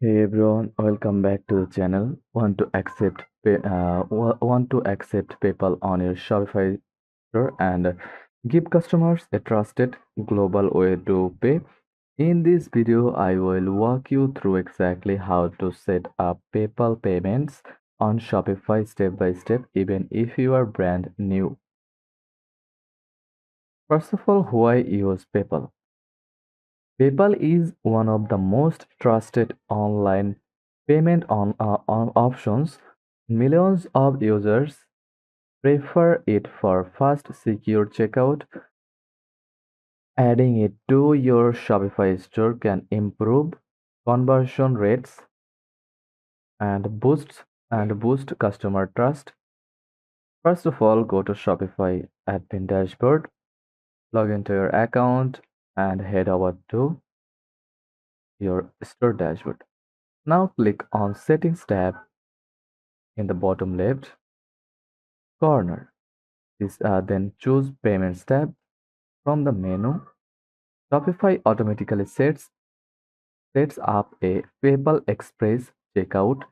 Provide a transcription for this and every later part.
Hey everyone, welcome back to the channel. Want to accept PayPal on your Shopify store and give customers a trusted global way to pay. In this video, I will walk you through exactly how to set up PayPal payments on Shopify step by step, even if you are brand new. First of all, why use PayPal? PayPal is one of the most trusted online payment options. Millions of users prefer it for fast, secure checkout. Adding it to your Shopify store can improve conversion rates and boost customer trust. First of all, go to Shopify admin dashboard, log into your account, and head over to your store dashboard. Now click on Settings tab in the bottom left corner. Then choose Payments tab from the menu. Shopify automatically sets up a PayPal Express checkout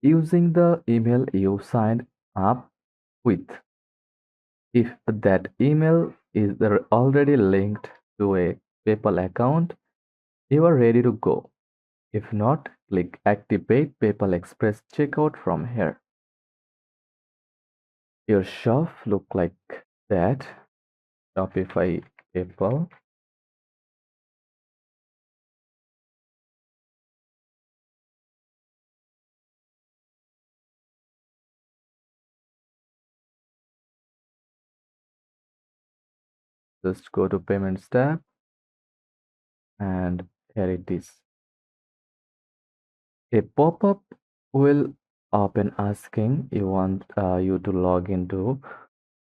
using the email you signed up with. If that email is already linked to a PayPal account, you are ready to go. If not, click Activate PayPal Express checkout from here. Your shop look like that. Shopify PayPal. Just go to Payments tab and here it is. A pop-up will open asking you to log into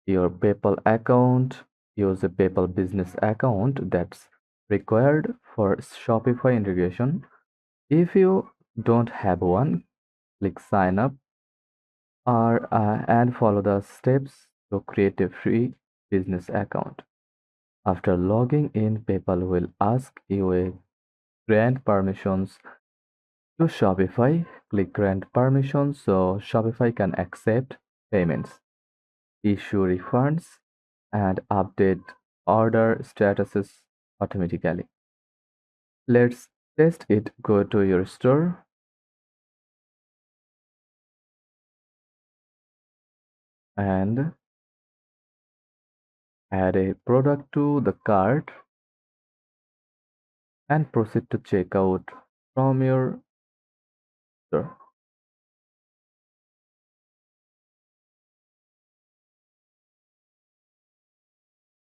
your PayPal account. Use a PayPal business account that's required for Shopify integration. If you don't have one, click sign up and follow the steps to create a free business account. After logging in, PayPal will ask you a grant permissions to Shopify. Click grant permissions so Shopify can accept payments, issue refunds, and update order statuses automatically. Let's test it. Go to your store and add a product to the cart and proceed to checkout from your store.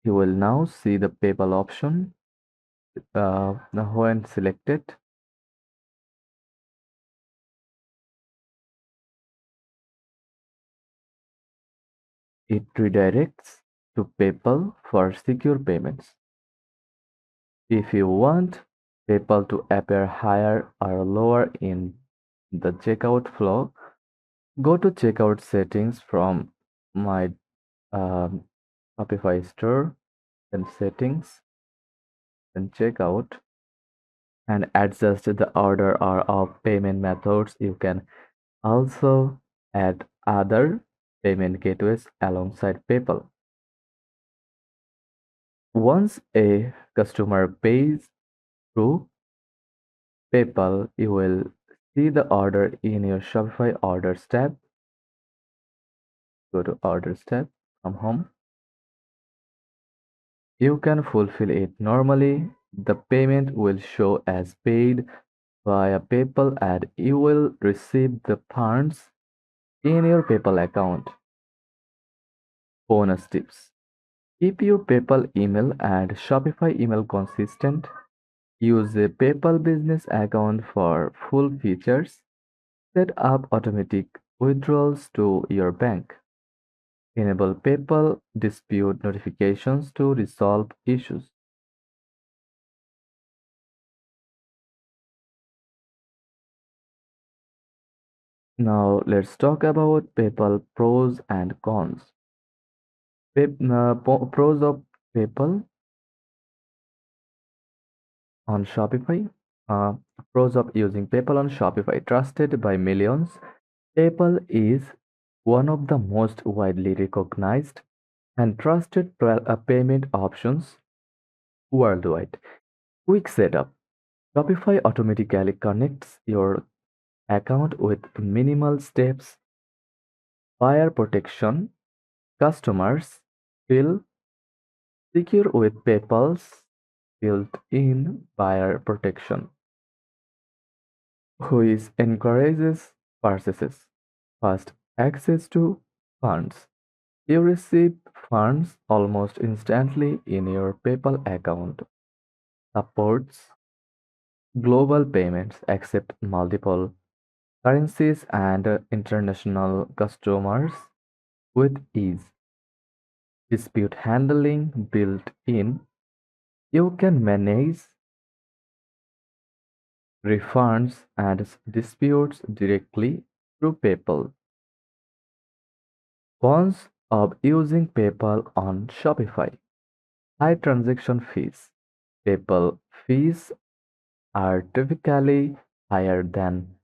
You will now see the PayPal option. When selected, it redirects to PayPal for secure payments. If you want PayPal to appear higher or lower in the checkout flow, go to checkout settings from my um, Shopify store, then settings, then checkout, and adjust the order or of payment methods. You can also add other payment gateways alongside PayPal. Once a customer pays through PayPal, you will see the order in your Shopify Orders tab. Go to Orders tab from Home. You can fulfill it normally. The payment will show as paid via PayPal and you will receive the funds in your PayPal account. Bonus tips. Keep your PayPal email and Shopify email consistent. Use a PayPal business account for full features. Set up automatic withdrawals to your bank. Enable PayPal dispute notifications to resolve issues. Now let's talk about PayPal pros and cons. Pros of PayPal on Shopify. Pros of using PayPal on Shopify. Trusted by millions, PayPal is one of the most widely recognized and trusted payment options worldwide. Quick setup. Shopify automatically connects your account with minimal steps. Buyer protection. Customers feel secure with PayPal's built-in buyer protection, which encourages purchases. Fast access to funds. You receive funds almost instantly in your PayPal account. Supports global payments, accept multiple currencies and international customers with ease. Dispute handling built in. You can manage refunds and disputes directly through PayPal. Cons of using PayPal on Shopify. High transaction fees. PayPal fees are typically higher than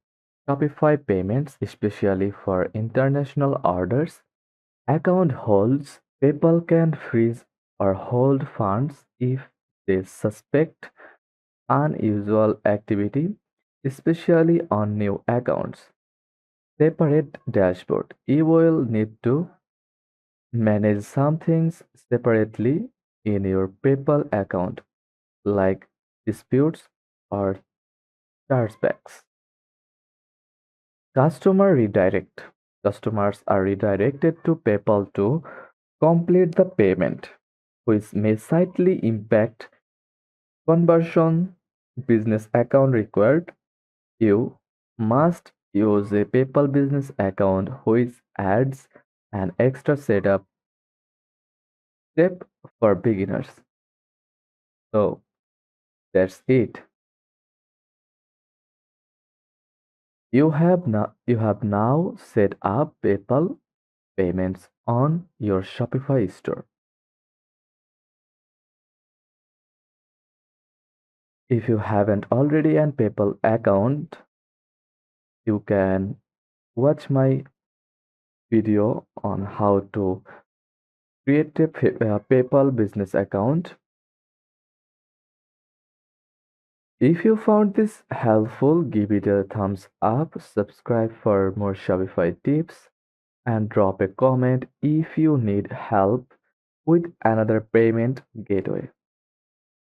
Shopify payments, especially for international orders. Account holds. PayPal can freeze or hold funds if they suspect unusual activity, especially on new accounts. Separate dashboard. You will need to manage some things separately in your PayPal account, like disputes or chargebacks. Customer redirect. Customers are redirected to PayPal to complete the payment, which may slightly impact conversion. Business account required. You must use a PayPal business account, which adds an extra setup step for beginners. So that's it. You have now set up PayPal payments on your Shopify store. If you haven't already an PayPal account, you can watch my video on how to create a PayPal business account. If you found this helpful, give it a thumbs up, subscribe for more Shopify tips, and drop a comment if you need help with another payment gateway.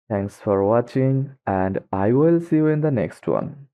Thanks for watching, and I will see you in the next one.